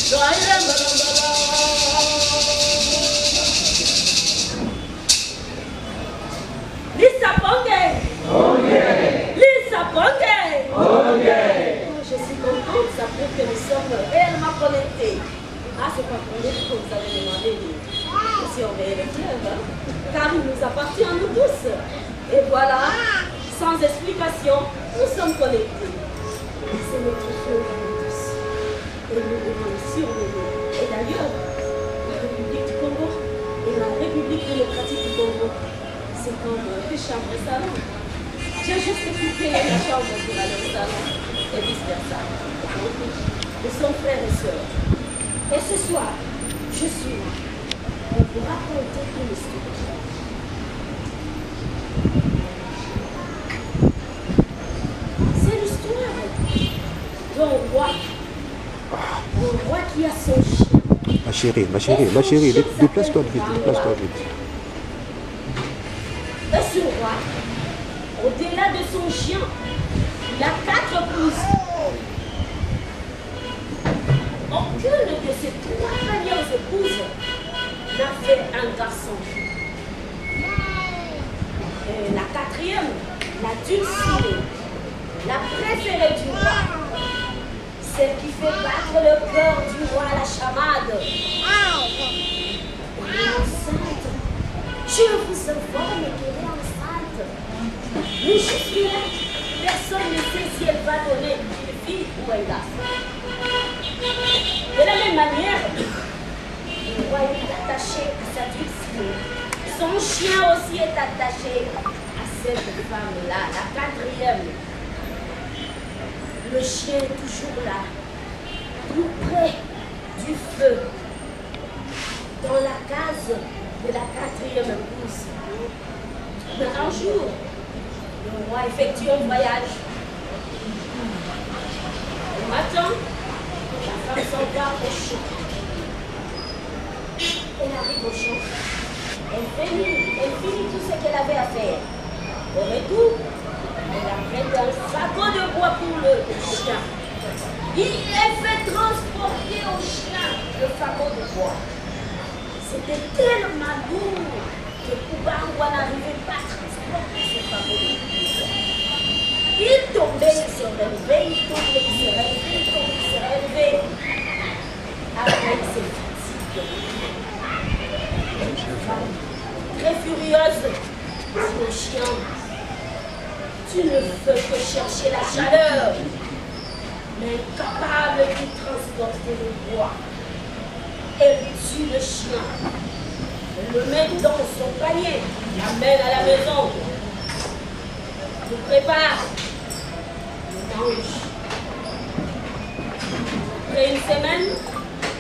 Lisa Pongue. Lisa Pongue. Je suis contente, ça prouve que nous sommes réellement connectés. Ah, c'est pas pour les choses, vous avez demandé de surveiller le fleuve, hein? Car il nous appartient à nous tous. Et voilà, sans explication, nous sommes connectés. C'est notre fleuve à nous tous. Et nous devons le surveiller. Et d'ailleurs, la République du Congo et la République démocratique du Congo, c'est comme des chambres et salons. J'ai juste quitté la chambre pour aller au salon et vice-versa. Nous sommes frères et sœurs. Et ce soir, je suis là pour vous raconter une histoire. C'est l'histoire d'un roi. Un roi qui a son chien. Ma chérie, déplace-toi vite, déplace-toi vite. Et ce roi, au-delà de son chien, il a 4 épouses. Aucune de ces 3 premières épouses n'a fait un garçon. Et la 4e, la dulcinée, la préférée du roi, celle qui fait battre le cœur du roi à la chamade. Elle est enceinte. Je vous informe qu'elle est enceinte. Mais jusque-là, personne ne sait si elle va donner une fille ou un garçon. De la même manière, le roi est attaché à sa dulcinée. Son chien aussi est attaché à cette femme-là, la 4e. Le chien est toujours là, tout près du feu, dans la case de la 4e épouse. Mais un jour, le roi effectue un voyage. Le matin, la femme s'en va au champ. Elle arrive au champ. Elle finit tout ce qu'elle avait à faire. Au retour, elle apprête un fagot de bois pour le chien. Il est fait transporter au chien le fagot de bois. C'était tellement lourd que Koubangwa n'arrivait pas à transporter ce fagot de bois. Il tombait, il se relevait, il tombait, il se relevait, il tombait, il se relevait. Après, il s'est fatigué. Très furieuse, dit le chien, tu ne fais que chercher la chaleur, mais incapable de transporter le bois. Elle tue le chien, elle le met dans son panier, l'amène à la maison, le prépare, le mange. Après une semaine,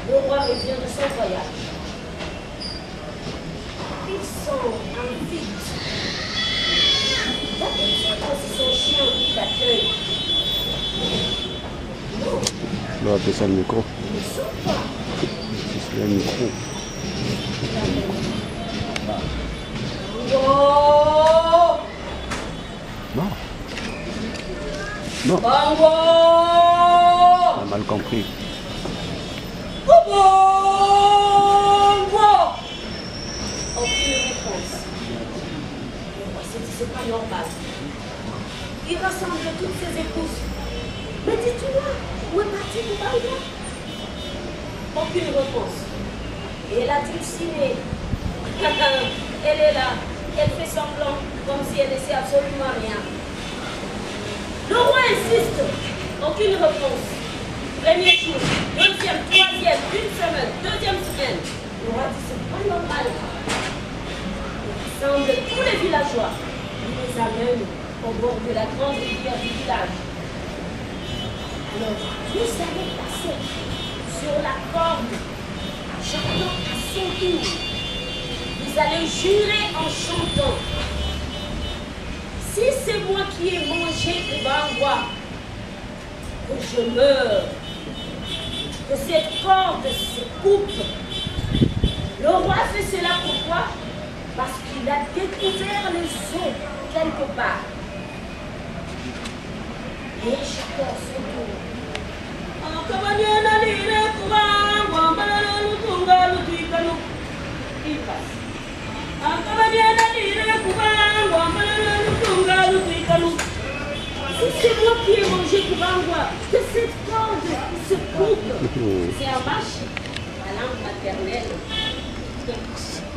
le roi revient de son voyage. Ils sont en vite. C'est son chien qui l'accueille. Non. On va appeler ça le micro. Ils ne sont pas. C'est le micro. Oh! Non. Non. Bango! On a mal compris. Bango! Aucune réponse. C'est pas normal. Il rassemble toutes ses épouses. Mais dis-tu-moi, où est parti Koubangwa? Aucune réponse. Et la dulcinée, elle est là. Elle fait semblant comme si elle ne sait absolument rien. Le roi insiste. Aucune réponse. Premier jour, deuxième, troisième, une semaine, deuxième semaine. Le roi dit c'est pas normal. Il rassemble tous les villageois. Il les amène au bord de la grande rivière du village. Alors, vous allez passer sur la corde, chantant à son tour. Vous allez jurer en chantant. Si c'est moi qui ai mangé Koubangwa, que je meurs, que cette corde se coupe. Le roi fait cela pourquoi? Parce qu'il a découvert les eaux quelque part. Et chacun son tour. C'est moi qui ai mangé pour avoir que cette corde se coupe. C'est un vache, la langue maternelle.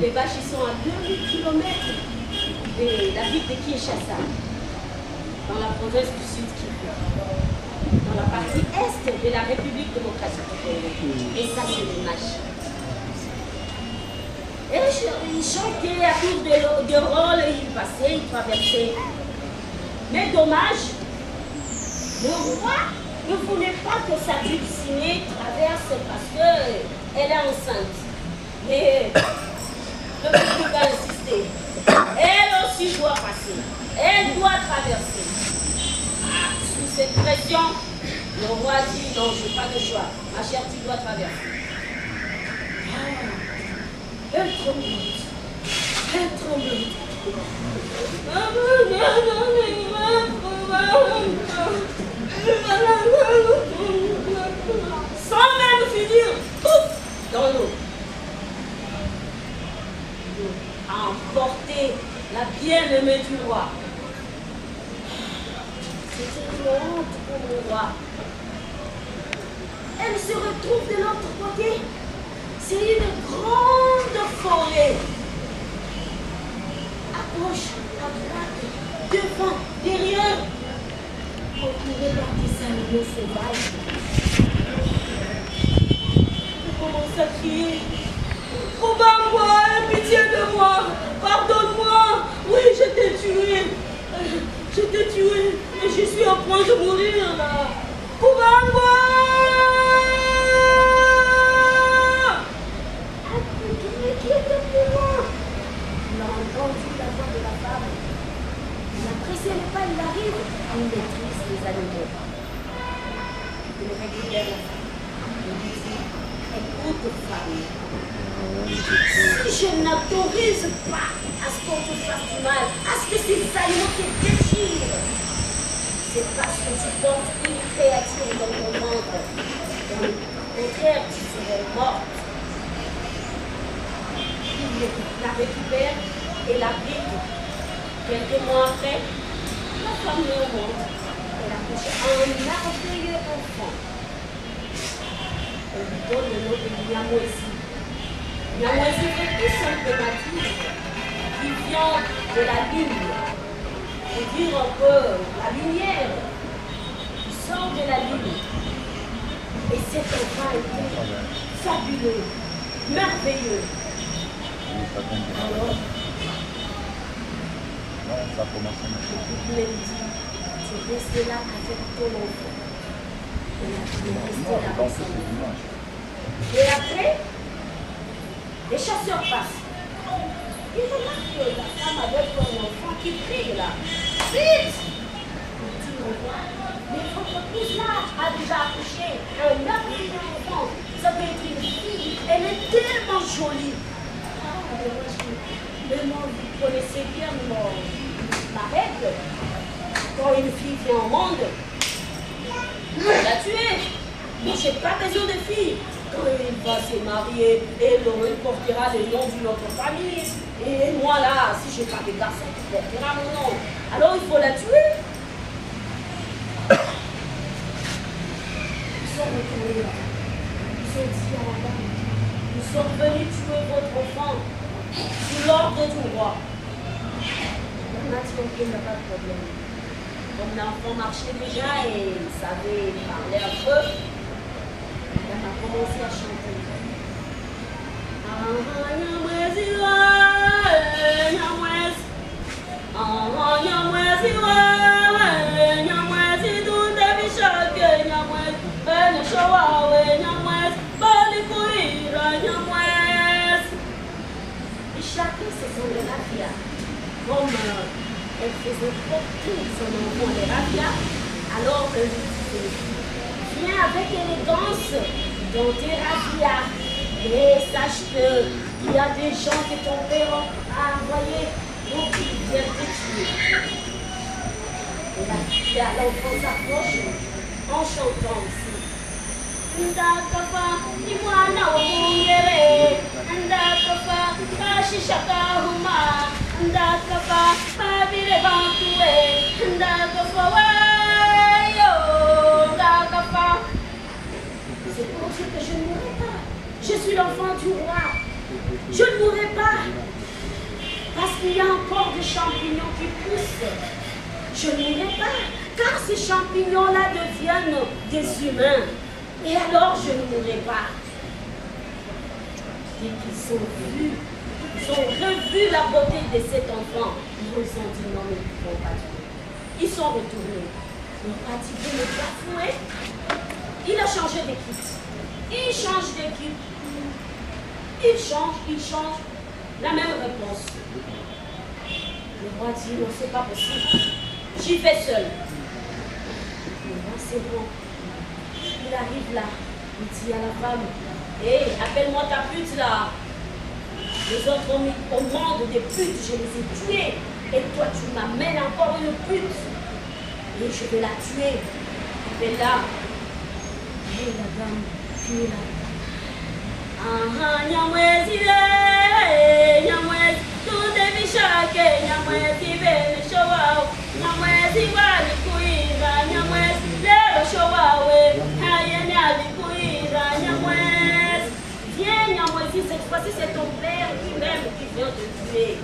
Les vaches ils sont à 2000 km de la ville de Kinshasa, dans la province du Sud Kivu, dans la partie est de la République démocratique du Congo. Et ça, c'est les machines. Et ils chantaient à tour de rôle, ils passaient, ils traversaient. Mais dommage, le roi ne voulait pas que sa dulcinée traverse parce qu'elle est enceinte. Mais le public a insisté. Elle aussi doit passer. Elle doit traverser. Ah, sous cette pression, le roi dit non, je n'ai pas de choix. Ma chère, tu dois traverser. Ah, elle tremblante. Elle tremblante. Sans même finir, ouf, dans l'eau. A emporté la bien-aimée du roi. C'était une honte pour le roi. Elle se retrouve de l'autre côté. C'est une grande forêt. À gauche, à droite, devant, derrière. Entourée par des animaux sauvages. Elle commence à crier. Obama, pitié de moi, pardonne-moi, oui, je t'ai tué, et je suis en train de mourir là. Obama! Qui était pour moi? Il a entendu la voix de la femme. Il a pressé le pas, il arrive, il maîtrise les animaux. Il récupère la femme. Il dit, écoute femme. Si je n'autorise pas à ce qu'on te fasse du mal, à ce que ces animaux te déchirent, c'est parce que tu portes une créature dans ton ventre. Au contraire, tu serais morte. Il la récupère et la pique. Quelques mois après, la femme est au monde. Elle accouche un merveilleux enfant. Elle lui donne le nom de Nyamwezi. Nyamwezi veut tout simplement dire qui vient de la lune. Pour dire un peu la lumière qui sort de la lune. Et cet enfant était fabuleux, merveilleux. Alors, ça commence à marcher. Tu restes là avec ton enfant. Et là, avec son enfant. Et après, les chasseurs passent. Ils remarquent que la femme avec son enfant qui crie là. Vite! Il dit au roi, mais votre épouse-là a déjà accouché un merveilleux enfant. Ça peut être une fille. Elle est tellement jolie. Mais moi, vous connaissez bien ma règle. Quand une fille vient au monde, on la tuer. Mais je n'ai pas besoin de fille. Quand il va se marier, elle portera le nom d'une autre famille. Et moi là, si je n'ai pas de garçon, tu porteras mon nom. Alors il faut la tuer. Ils sont retournés là. Ils ont dit à la dame, nous sommes venus tuer votre enfant sous l'ordre du roi. On a dit qu'il n'y a pas de problème. Comme l'enfant marchait déjà et il savait parler un peu, on a commencé à chanter. Et chacun se sent de raffia. Comme elle faisait porter son enfant de raffia, alors elle lui disait, viens avec élégance dans tes raffias. Et sache qu'il y a des gens que ton père a envoyés pour qu'ils viennent te tuer. Et l'enfant s'approche en chantant aussi. Ndakapa, Imwana Wongere, Ndakafa, Ashishaka Huma, Ndakafa, Babire Bantoué, Ndakafa, Wayo, Ndakafa. C'est pour dire que je ne mourrai pas. Je suis l'enfant du roi. Je ne mourrai pas. Parce qu'il y a encore des champignons qui poussent. Je ne mourrai pas. Car ces champignons-là deviennent des humains. Et alors je ne mourrai pas. Dès qu'ils ont vu, ils ont revu la beauté de cet enfant, ils ont dit non, nous ne pouvons pas tuer. Ils sont retournés. Ils ont pratiqué le bafoué. Il a changé d'équipe. Il change d'équipe. Il change. La même réponse. Le roi dit non, c'est pas possible. J'y vais seul. Le roi, c'est bon. Il arrive là. Il dit à la femme, hé, appelle-moi ta pute là. Les autres ont mis au monde des putes, je les ai tuées. Et toi, tu m'amènes encore une pute. Et je vais la tuer. Appelle-la. Et la dame, tu es là. Ah, nyamwezi le, nyamwezi, tout est bichake, nyamwezi bene showao, nyamwezi wali kuira, nyamwezi lelo showawe, hayeni alikuira, nyamwezi. Viens nyamwezi, cette fois-ci c'est ton père lui-même qui vient te tuer.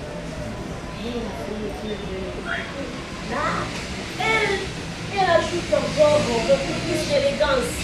Et la fille là, elle ajoute encore un peu plus d'élégance.